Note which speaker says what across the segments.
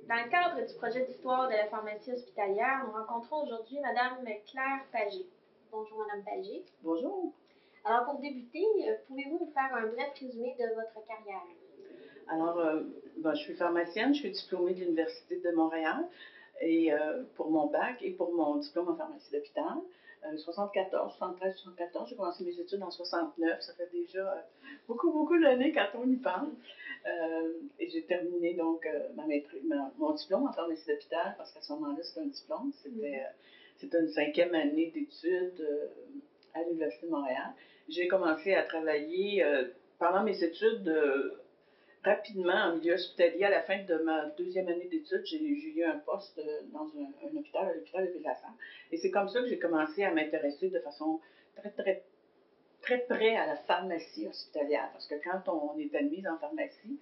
Speaker 1: Dans le cadre du projet d'histoire de la pharmacie hospitalière, nous rencontrons aujourd'hui Mme Claire Pagé. Bonjour Mme Pagé.
Speaker 2: Bonjour.
Speaker 1: Alors pour débuter, pouvez-vous nous faire un bref résumé de votre carrière?
Speaker 2: Alors, je suis pharmacienne, je suis diplômée de l'Université de Montréal et pour mon bac et pour mon diplôme en pharmacie d'hôpital. 73, j'ai commencé mes études en 69, ça fait déjà beaucoup d'années quand on y parle. Et j'ai terminé donc mon diplôme en pharmacie d'hôpital parce qu'à ce moment-là, c'était un diplôme, c'était une 5e année d'études à l'Université de Montréal. J'ai commencé à travailler pendant mes études rapidement en milieu hospitalier. À la fin de ma 2e année d'études, j'ai eu un poste dans un hôpital, à l'hôpital de Ville-la-Salle. Et c'est comme ça que j'ai commencé à m'intéresser de façon très près à la pharmacie hospitalière. Parce que quand on est admise en pharmacie,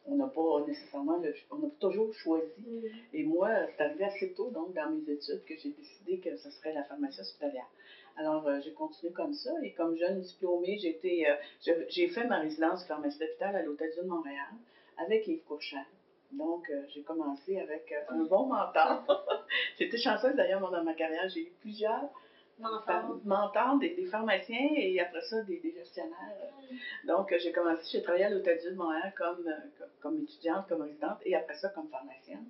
Speaker 2: on n'a pas nécessairement, on n'a pas toujours choisi. Et moi, c'est arrivé assez tôt, donc, dans mes études, que j'ai décidé que ce serait la pharmacie hospitalière. Alors, j'ai continué comme ça. Et comme jeune diplômée, j'ai fait ma résidence de pharmacie d'hôpital à l'Hôtel-Dieu de Montréal avec Yves Courchal. Donc, j'ai commencé avec un bon mentor. J'étais chanceuse d'ailleurs, dans ma carrière. J'ai eu plusieurs mentors, des pharmaciens et après ça, des gestionnaires. Donc, j'ai travaillé à l'Hôtel-Dieu de Montréal comme étudiante, comme résidente et après ça, comme pharmacienne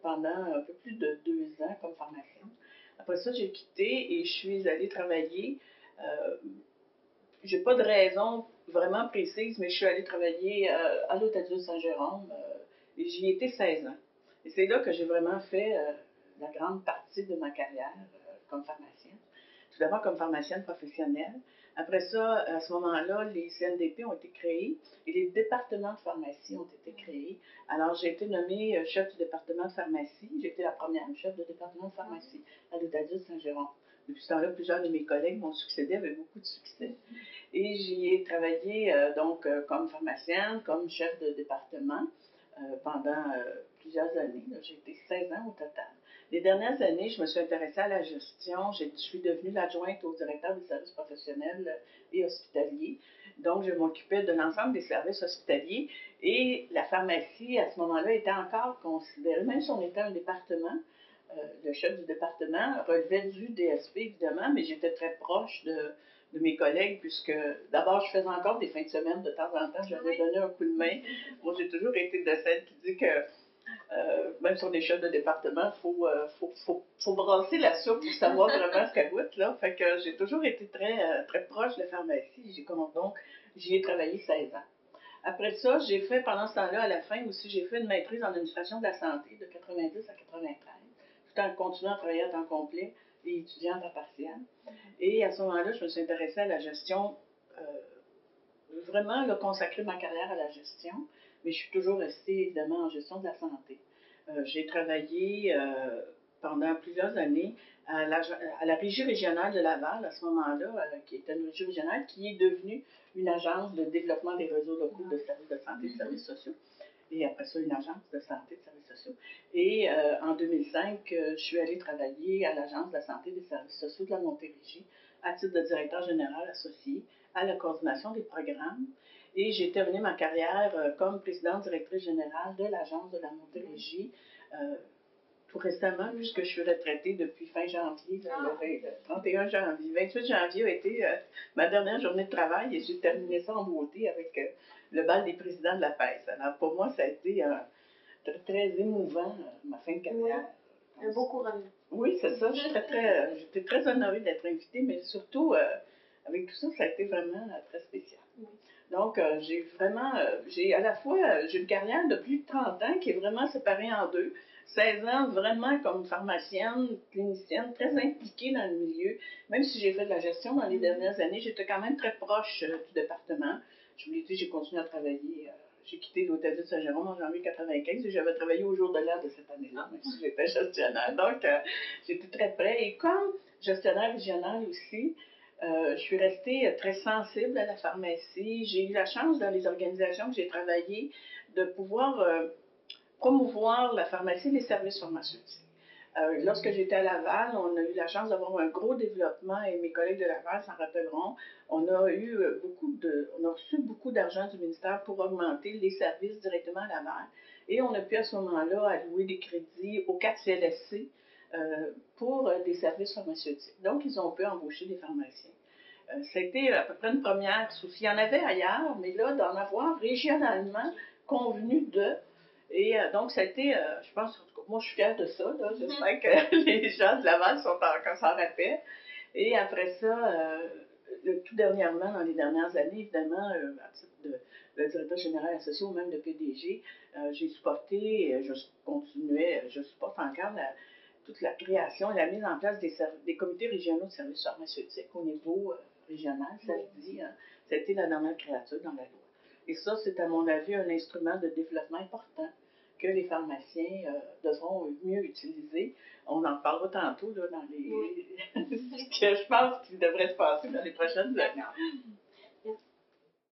Speaker 2: pendant un peu plus de 2 ans comme pharmacienne. Après ça, j'ai quitté et je suis allée travailler. J'ai pas de raison vraiment précise, mais je suis allée travailler à l'Hôtel-Dieu de Saint-Jérôme et j'y ai été 16 ans. Et c'est là que j'ai vraiment fait la grande partie de ma carrière comme pharmacienne. Tout d'abord comme pharmacienne professionnelle. Après ça, à ce moment-là, les CNDP ont été créés et les départements de pharmacie ont été créés. Alors, j'ai été nommée chef du département de pharmacie. J'ai été la première chef de département de pharmacie à l'Hôtel-Dieu de Saint-Jérôme. Depuis ce temps-là, plusieurs de mes collègues m'ont succédé avec beaucoup de succès. Et j'y ai travaillé comme pharmacienne, comme chef de département pendant plusieurs années. J'ai été 16 ans au total. Les dernières années, je me suis intéressée à la gestion. Je suis devenue l'adjointe au directeur des services professionnels et hospitaliers. Donc, je m'occupais de l'ensemble des services hospitaliers et la pharmacie, à ce moment-là, était encore considérée, même si on était un département, le chef du département relevait du DSP, évidemment, mais j'étais très proche de mes collègues, puisque d'abord, je faisais encore des fins de semaine de temps en temps, j'avais donné un coup de main. Moi, j'ai toujours été de celle qui dit que même si on est chef de département, faut brasser la soupe pour savoir vraiment ce qu'elle goûte, là. Fait que j'ai toujours été très proche de la pharmacie. Donc, j'y ai travaillé 16 ans. Après ça, j'ai fait, pendant ce temps-là, à la fin aussi, j'ai fait une maîtrise en administration de la santé de 90 à 93, tout en continuant à travailler à temps complet et étudiante à partiel. Et à ce moment-là, je me suis intéressée à la gestion, vraiment consacrer ma carrière à la gestion, mais je suis toujours restée évidemment en gestion de la santé. J'ai travaillé pendant plusieurs années à la Régie régionale de Laval, à ce moment-là, qui était une régie régionale qui est devenue une agence de développement des réseaux locaux de services de santé et de services sociaux. Et après ça, une agence de santé et de services sociaux. Et en 2005, je suis allée travailler à l'Agence de la santé et des services sociaux de la Montérégie à titre de directeur général associé à la coordination des programmes. Et j'ai terminé ma carrière comme présidente directrice générale de l'Agence de la Montérégie tout récemment, puisque je suis retraitée depuis fin janvier, le 31 janvier. 28 janvier a été ma dernière journée de travail et j'ai terminé ça en beauté avec le bal des présidents de la PES. Alors pour moi, ça a été très émouvant, ma fin de carrière.
Speaker 1: Un beau couronnement.
Speaker 2: Oui, c'est ça. J'étais très honorée d'être invitée, mais surtout, avec tout ça, ça a été vraiment très spécial. Donc, j'ai à la fois, j'ai une carrière de plus de 30 ans qui est vraiment séparée en deux. 16 ans vraiment comme pharmacienne, clinicienne, très impliquée dans le milieu. Même si j'ai fait de la gestion dans les dernières années, j'étais quand même très proche du département. Je vous l'ai dit, j'ai continué à travailler. J'ai quitté l'Hôtel-Dieu de Saint-Jérôme en janviie 1995 et j'avais travaillé au jour de l'an de cette année-là, même si j'étais gestionnaire. Donc, j'étais très près. Et comme gestionnaire régional aussi, je suis restée très sensible à la pharmacie. J'ai eu la chance, dans les organisations que j'ai travaillées, de pouvoir promouvoir la pharmacie et les services pharmaceutiques. Lorsque j'étais à Laval, on a eu la chance d'avoir un gros développement et mes collègues de Laval s'en rappelleront. On a reçu beaucoup d'argent du ministère pour augmenter les services directement à Laval. Et on a pu à ce moment-là allouer des crédits aux 4 CLSC pour des services pharmaceutiques. Donc, ils ont pu embaucher des pharmaciens. C'était à peu près une première souci. Il y en avait ailleurs, mais là, d'en avoir régionalement convenu de. Et donc, ça a été, je pense, en tout cas, moi, je suis fière de ça. J'espère que les gens de Laval s'en rappellent. Et après ça, tout dernièrement, dans les dernières années, évidemment, à titre de directeur général associé ou même de PDG, j'ai supporté, je supporte encore toute la création et la mise en place des comités régionaux de services pharmaceutiques au niveau régional, ça se dit. Hein, ça a été la dernière créature dans la loi. Et ça, c'est à mon avis un instrument de développement important que les pharmaciens devront mieux utiliser. On en parlera tantôt là, dans les... ce que je pense qu'il devrait se passer dans les prochaines années.